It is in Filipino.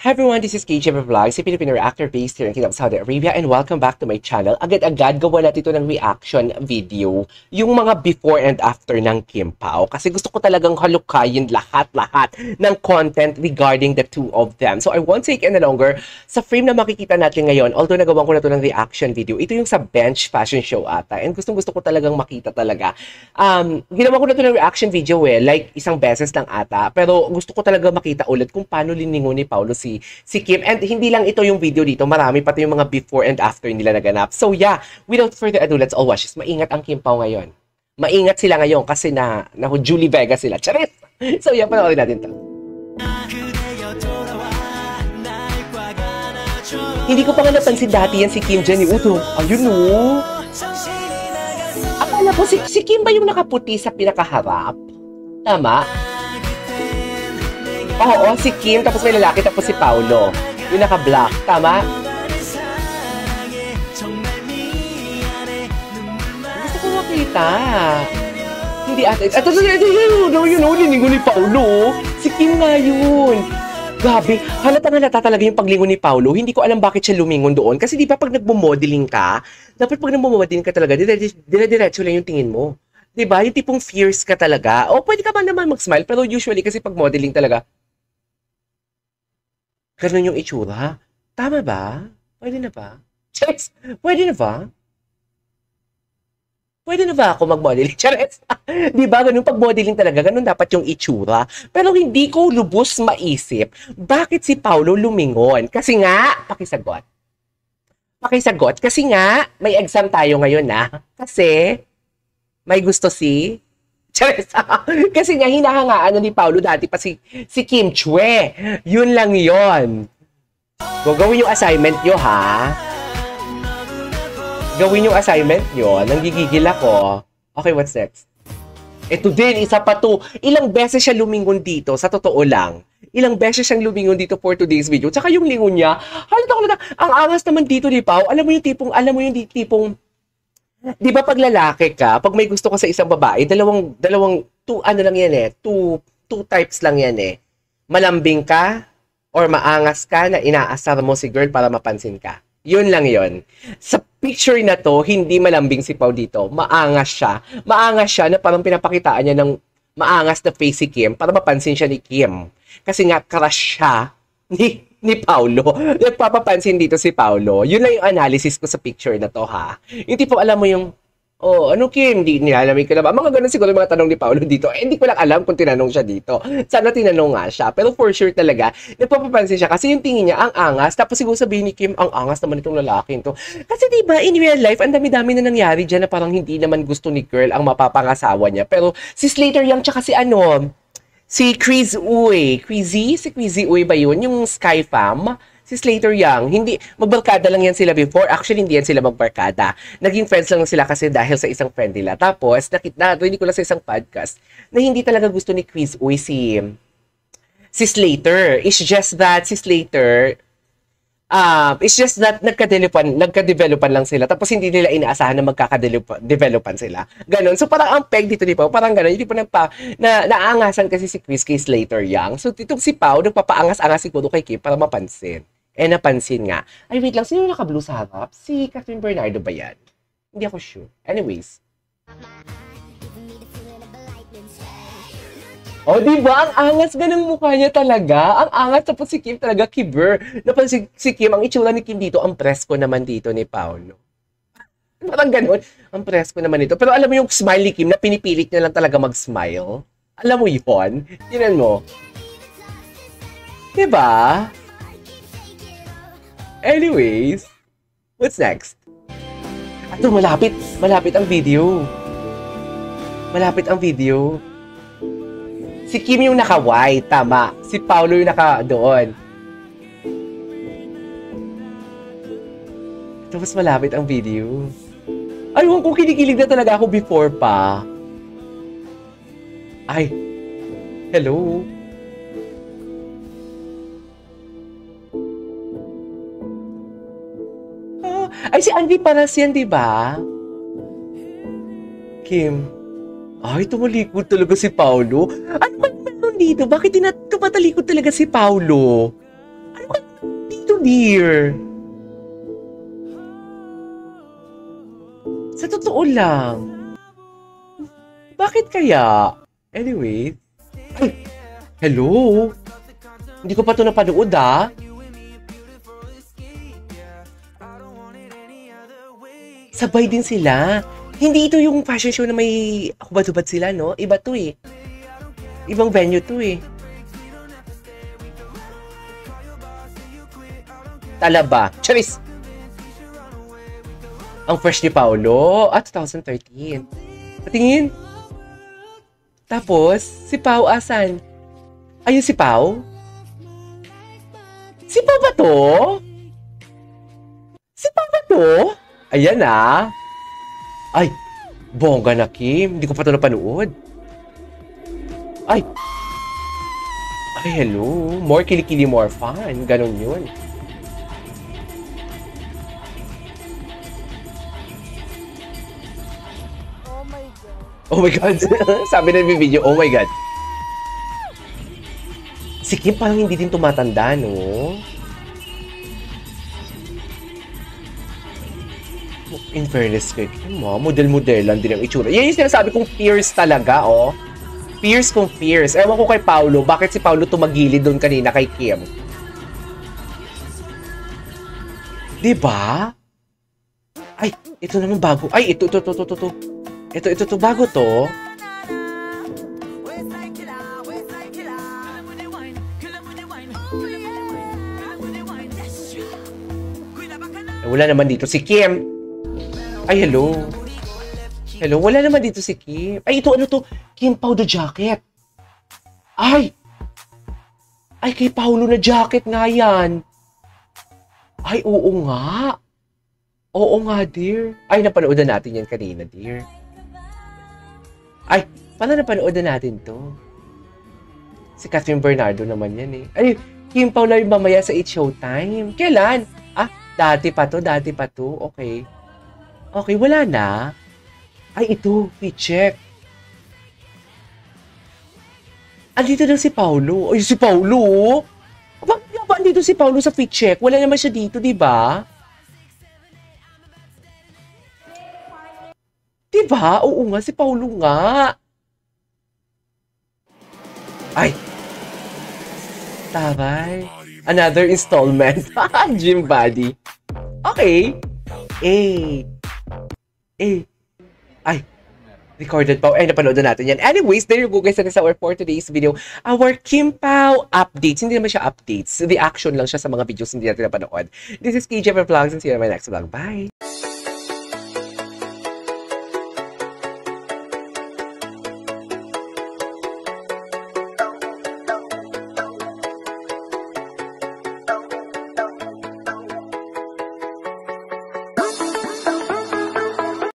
Hi everyone, this is KJ Vlog, si Filipino reactor based here in Kingdom of Saudi Arabia, and welcome back to my channel. Agad-agad gawa natin ito ng reaction video, yung mga before and after ng Kim Pao. Kasi gusto ko talagang halukayin lahat-lahat ng content regarding the two of them. So I won't take any longer. Sa frame na makikita natin ngayon, although nagawa ko na ito ng reaction video, ito yung sa bench fashion show ata. And gustong-gusto ko talagang makita talaga. Ginawa ko na ito ng reaction video like isang beses lang ata. Pero gusto ko talaga makita ulit kung paano liningon ni Paolo si Kim. And hindi lang ito yung video dito, marami pati yung mga before and after nila naganap. So yeah, without further ado, let's all watch this. Maingat ang Kim Pao ngayon. Maingat sila ngayon kasi na Julie Vega sila. Charis! So yeah, panoorin natin to. Hindi ko pa nga napansin dati yan si Kim Jenny Uto. Ayun no. Akala ko si Kim ba yung nakaputi sa pinakaharap? Tama? Oo, si Kim, tapos may lalaki, tapos si Paolo. Yung naka-black, tama? Gusto ko makita. Hindi ate. Ito, liningon ni Paolo. Si Kim nga yun. Gabi, halata talaga yung paglingon ni Paolo. Hindi ko alam bakit siya lumingon doon. Kasi di ba pag nagmo-modeling ka, dapat pag nagmo-modeling ka talaga, dire-diretso lang yung tingin mo. Di ba? Yung tipong fierce ka talaga. O pwede ka man naman mag-smile, pero usually kasi pag modeling talaga, ganun yung itsura. Tama ba? Pwede na ba? Charis! Pwede na ba? Pwede na ba ako mag-modeling? Charis! Di ba? Ganun pag modeling talaga, ganun dapat yung itsura. Pero hindi ko lubos maisip, bakit si Paolo lumingon? Kasi nga, pakisagot. Kasi nga, may exam tayo ngayon na. Kasi, may gusto si... Charis! Kasi nga, hinahangaan ni Paolo dati pa si Kim Chue. Yun lang yon. Gawin yung assignment nyo, ha? Gawin yung assignment nyo. Nanggigigil ako. Okay, what's next? Ito din, isa pa to. Ilang beses siya lumingon dito, sa totoo lang. Ilang beses siyang lumingon dito for today's video. Tsaka yung lingon niya, halata. Ang angas naman dito ni Pao. Alam mo yung tipong, di ba pag lalaki ka, pag may gusto ka sa isang babae, two types lang yan eh. Malambing ka, or maangas ka na inaasar mo si girl para mapansin ka. Yun lang yun. Sa picture na to, hindi malambing si Pao dito. Maangas siya. Maangas siya na parang pinapakitaan niya ng maangas na face si Kim para mapansin siya ni Kim. Kasi nga, crush siya ni Paolo. Nagpapapansin dito si Paolo. Yun lang yung analysis ko sa picture na to, ha? Yung tipo, alam mo yung, oh, ano Kim, hindi nilalamig ka na ba? Mga ganun siguro yung mga tanong ni Paolo dito. Eh, hindi ko lang alam kung tinanong siya dito. Sana tinanong nga siya. Pero for sure talaga, nagpapapansin siya. Kasi yung tingin niya, ang angas. Tapos siguro sabihin ni Kim, ang angas naman itong lalaki to. Kasi diba, in real life, ang dami-dami na nangyari dyan na parang hindi naman gusto ni girl ang mapapangasawa niya. Pero si Slater Young, tsaka si Chris Uy. Si Crazy Uy ba yun? Yung Sky Fam? Si Slater Young. Hindi, magbarkada lang yan sila before. Actually, hindi yan sila magbarkada. Naging friends lang sila kasi dahil sa isang friend nila. Tapos, narinig ko lang sa isang podcast na hindi talaga gusto ni Chris Uy si Slater. It's just that si Slater, nagka-developan lang sila. Tapos hindi nila inaasahan na magkaka-developan sila. Ganon. So parang ang peg dito ni Pao, parang ganon. Hindi pa naangasan kasi si Chris kay Slater Young. So itong si Pao, nagpapaangas-angas siguro kay Kim para mapansin. Eh napansin nga. Ay wait lang, sino yung naka-blue sa harap? Si Catherine Bernardo ba yan? Hindi ako sure. Anyways. Oh, di ba? Ang angas nga ng mukha niya talaga. Ang angas, tapos si Kim talaga kiber. Napansin si Kim, ang itsura ni Kim dito, ang presko naman dito ni Paolo. Parang ganun. Ang presko naman dito. Pero alam mo yung smile ni Kim na pinipilit niya lang talaga mag-smile? Alam mo yun? Tinan mo. Diba? Anyways, what's next? Ato, malapit ang video. Malapit ang video. Si Kim yung naka-white, tama. Si Paolo yung naka-doon. Tapos malapit ang video. Ayun ko, kinikilig na talaga ako before pa. Ay, hello. Ay, si Andy Paras yan, di ba? Kim. Ay, tumalikod talaga si Paulo. Ano ba meron dito? Bakit tumatalikod talaga si Paulo? Ano ba dito, dear? Sa totoo lang. Bakit kaya? Anyway. Ay, hello? Hindi ko pa ito napanood, ah. Sabay din sila. Hindi ito yung fashion show na may hubad-hubad sila, no? Iba to eh. Ibang venue to eh. Talaba. Charis! Ang fresh ni Paulo. 2013. Patingin. Tapos, si Pau asan? Ayun si Pau? Si Pau ba to? Si Pau ba to? Ayan ah. Ay, bongga na Kim. Hindi ko pa ito napanood. Ay. Ay, hello. More kilikili, more fun. Ganon yun. Oh my God. Sabi na yung video, oh my God. Si Kim parang hindi din tumatanda, no? In fairness kay Kim, model-modelan din ang itsura. Yan yung sinasabi kong fierce talaga, oh. Fierce kung fierce. Ewan ko kay Paulo, bakit si Paulo tumagilid doon kanina kay Kim? Diba? Ay, ito naman bago. Ay, ito. Ito, bago to. Wala naman dito si Kim. Ay, hello. Hello, wala naman dito si Kim. Ay, ito, ano to? Kim Pao the jacket. Ay! Ay, kay Paulo na jacket nga yan. Ay, oo nga. Oo nga, dear. Ay, napanood na natin yan kanina, dear. Ay, paano napanood na natin to? Si Catherine Bernardo naman yan eh. Ay, Kim Pao lang mamaya sa It's Showtime. Kailan? Ah, dati pa to. Okay. Okay, wala na. Ay, ito. I-check. Andito na si Paulo. Ay, si Paulo. Bakit ba andito si Paulo sa fit check? Wala naman siya dito, di ba? Diba? Oo nga, si Paulo nga. Ay. Taray. Another installment. Gym body. Okay. Ay. Recorded pa. Ay, napanood na natin yan. Anyways, there you go guys. That is our for today's video. Our Kim Pao updates. Hindi naman siya updates. Reaction lang siya sa mga videos hindi natin napanood. This is KJ Vlogs and see you in my next vlog. Bye!